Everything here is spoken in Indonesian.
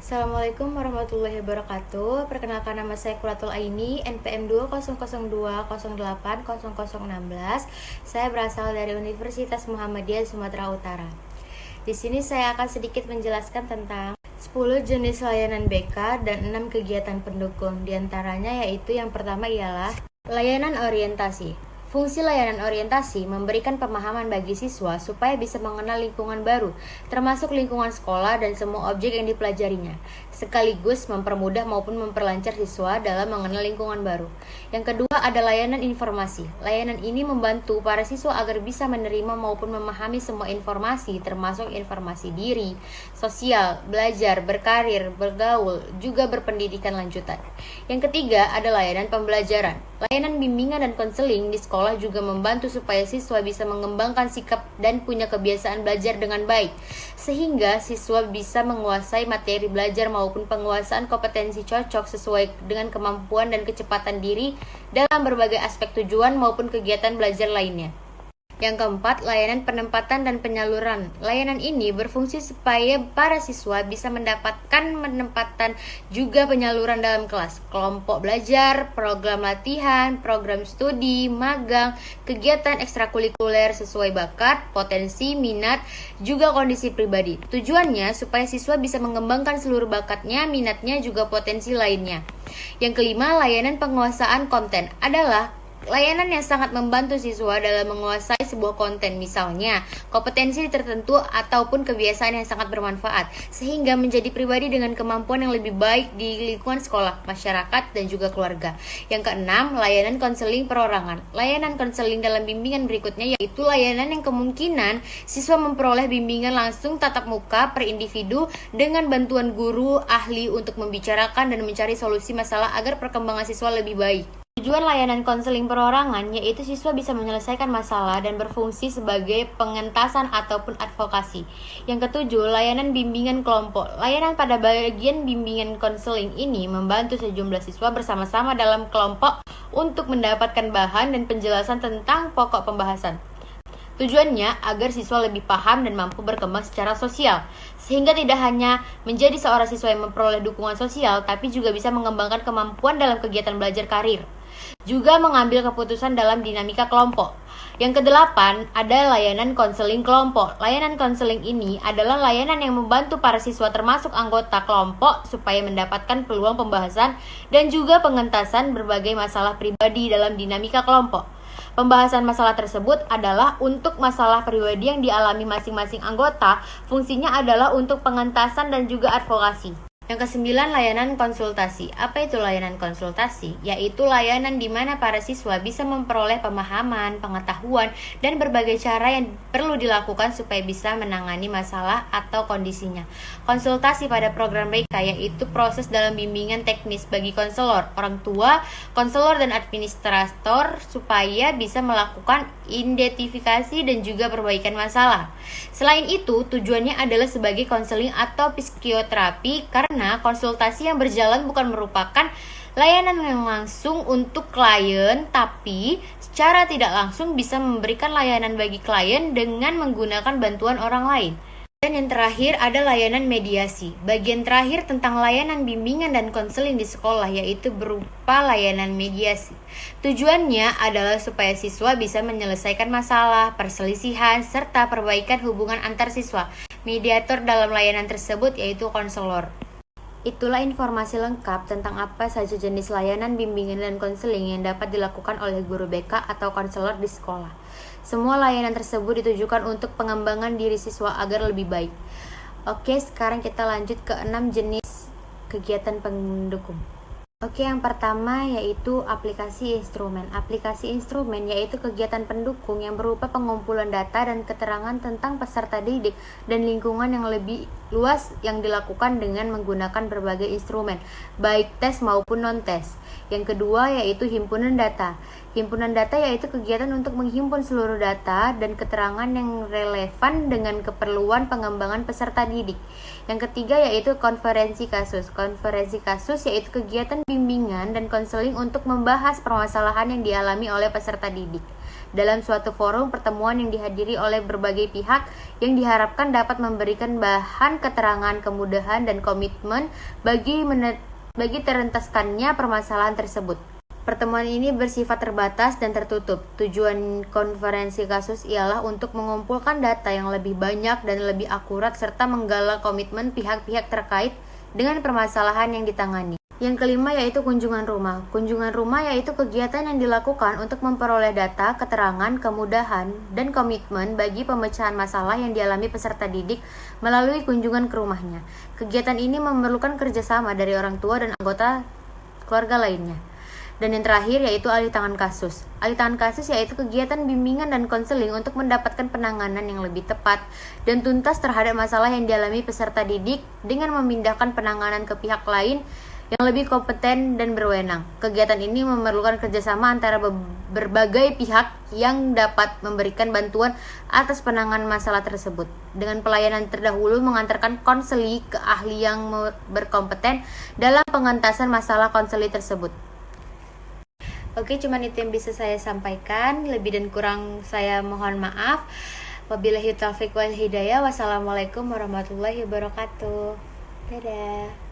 Assalamualaikum warahmatullahi wabarakatuh. Perkenalkan, nama saya Quratul Aini, NPM 20020808016. Saya berasal dari Universitas Muhammadiyah Sumatera Utara. Di sini saya akan sedikit menjelaskan tentang 10 jenis layanan BK dan 6 kegiatan pendukung. Di antaranya yaitu yang pertama ialah layanan orientasi. Fungsi layanan orientasi memberikan pemahaman bagi siswa supaya bisa mengenal lingkungan baru, termasuk lingkungan sekolah dan semua objek yang dipelajarinya, sekaligus mempermudah maupun memperlancar siswa dalam mengenal lingkungan baru. Yang kedua ada layanan informasi. Layanan ini membantu para siswa agar bisa menerima maupun memahami semua informasi, termasuk informasi diri, sosial, belajar, berkarir, bergaul, juga berpendidikan lanjutan. Yang ketiga ada layanan pembelajaran. Layanan bimbingan dan konseling di sekolah juga membantu supaya siswa bisa mengembangkan sikap dan punya kebiasaan belajar dengan baik, sehingga siswa bisa menguasai materi belajar maupun penguasaan kompetensi cocok sesuai dengan kemampuan dan kecepatan diri dalam berbagai aspek tujuan maupun kegiatan belajar lainnya. Yang keempat, layanan penempatan dan penyaluran. Layanan ini berfungsi supaya para siswa bisa mendapatkan penempatan juga penyaluran dalam kelas, kelompok belajar, program latihan, program studi, magang, kegiatan ekstrakurikuler sesuai bakat, potensi, minat, juga kondisi pribadi. Tujuannya supaya siswa bisa mengembangkan seluruh bakatnya, minatnya, juga potensi lainnya. Yang kelima, layanan penguasaan konten adalah layanan yang sangat membantu siswa dalam menguasai sebuah konten, misalnya kompetensi tertentu ataupun kebiasaan yang sangat bermanfaat, sehingga menjadi pribadi dengan kemampuan yang lebih baik di lingkungan sekolah, masyarakat, dan juga keluarga. Yang keenam, layanan konseling perorangan. Layanan konseling dalam bimbingan berikutnya yaitu layanan yang kemungkinan siswa memperoleh bimbingan langsung tatap muka per individu dengan bantuan guru ahli untuk membicarakan dan mencari solusi masalah agar perkembangan siswa lebih baik. Tujuan layanan konseling perorangan yaitu siswa bisa menyelesaikan masalah dan berfungsi sebagai pengentasan ataupun advokasi. Yang ketujuh, layanan bimbingan kelompok. Layanan pada bagian bimbingan konseling ini membantu sejumlah siswa bersama-sama dalam kelompok untuk mendapatkan bahan dan penjelasan tentang pokok pembahasan. Tujuannya agar siswa lebih paham dan mampu berkembang secara sosial, sehingga tidak hanya menjadi seorang siswa yang memperoleh dukungan sosial, tapi juga bisa mengembangkan kemampuan dalam kegiatan belajar karir, juga mengambil keputusan dalam dinamika kelompok. Yang kedelapan, ada layanan konseling kelompok. Layanan konseling ini adalah layanan yang membantu para siswa termasuk anggota kelompok supaya mendapatkan peluang pembahasan dan juga pengentasan berbagai masalah pribadi dalam dinamika kelompok. Pembahasan masalah tersebut adalah untuk masalah pribadi yang dialami masing-masing anggota. Fungsinya adalah untuk pengentasan dan juga advokasi. Yang kesembilan, layanan konsultasi. Apa itu layanan konsultasi? Yaitu layanan di mana para siswa bisa memperoleh pemahaman, pengetahuan, dan berbagai cara yang perlu dilakukan supaya bisa menangani masalah atau kondisinya. Konsultasi pada program BK yaitu proses dalam bimbingan teknis bagi konselor, orang tua, konselor, dan administrator supaya bisa melakukan identifikasi dan juga perbaikan masalah. Selain itu, tujuannya adalah sebagai konseling atau psikoterapi karena konsultasi yang berjalan bukan merupakan layanan yang langsung untuk klien, tapi secara tidak langsung bisa memberikan layanan bagi klien dengan menggunakan bantuan orang lain. Dan yang terakhir ada layanan mediasi. Bagian terakhir tentang layanan bimbingan dan konseling di sekolah yaitu berupa layanan mediasi. Tujuannya adalah supaya siswa bisa menyelesaikan masalah, perselisihan, serta perbaikan hubungan antar siswa. Mediator dalam layanan tersebut yaitu konselor. Itulah informasi lengkap tentang apa saja jenis layanan bimbingan dan konseling yang dapat dilakukan oleh guru BK atau konselor di sekolah. Semua layanan tersebut ditujukan untuk pengembangan diri siswa agar lebih baik. Oke, sekarang kita lanjut ke 6 jenis kegiatan pendukung. Oke, yang pertama yaitu aplikasi instrumen. Aplikasi instrumen yaitu kegiatan pendukung yang berupa pengumpulan data dan keterangan tentang peserta didik dan lingkungan yang lebih luas yang dilakukan dengan menggunakan berbagai instrumen, baik tes maupun non-tes. Yang kedua yaitu himpunan data. Himpunan data yaitu kegiatan untuk menghimpun seluruh data dan keterangan yang relevan dengan keperluan pengembangan peserta didik. Yang ketiga yaitu konferensi kasus. Konferensi kasus yaitu kegiatan bimbingan dan konseling untuk membahas permasalahan yang dialami oleh peserta didik. dalam suatu forum pertemuan yang dihadiri oleh berbagai pihak yang diharapkan dapat memberikan bahan keterangan, kemudahan, dan komitmen bagi terentaskannya permasalahan tersebut. Pertemuan ini bersifat terbatas dan tertutup. Tujuan konferensi kasus ialah untuk mengumpulkan data yang lebih banyak dan lebih akurat serta menggalang komitmen pihak-pihak terkait dengan permasalahan yang ditangani. Yang kelima yaitu kunjungan rumah. Kunjungan rumah yaitu kegiatan yang dilakukan untuk memperoleh data, keterangan, kemudahan, dan komitmen bagi pemecahan masalah yang dialami peserta didik melalui kunjungan ke rumahnya. Kegiatan ini memerlukan kerjasama dari orang tua dan anggota keluarga lainnya. Dan yang terakhir yaitu alih tangan kasus. Alih tangan kasus yaitu kegiatan bimbingan dan konseling untuk mendapatkan penanganan yang lebih tepat dan tuntas terhadap masalah yang dialami peserta didik dengan memindahkan penanganan ke pihak lain yang lebih kompeten dan berwenang. Kegiatan ini memerlukan kerjasama antara berbagai pihak yang dapat memberikan bantuan atas penanganan masalah tersebut. Dengan pelayanan terdahulu mengantarkan konseli ke ahli yang berkompeten dalam pengentasan masalah konseli tersebut. Oke, cuman itu yang bisa saya sampaikan. Lebih dan kurang saya mohon maaf. Wabillahi taufiq wal hidayah. Wassalamualaikum warahmatullahi wabarakatuh. Dadah.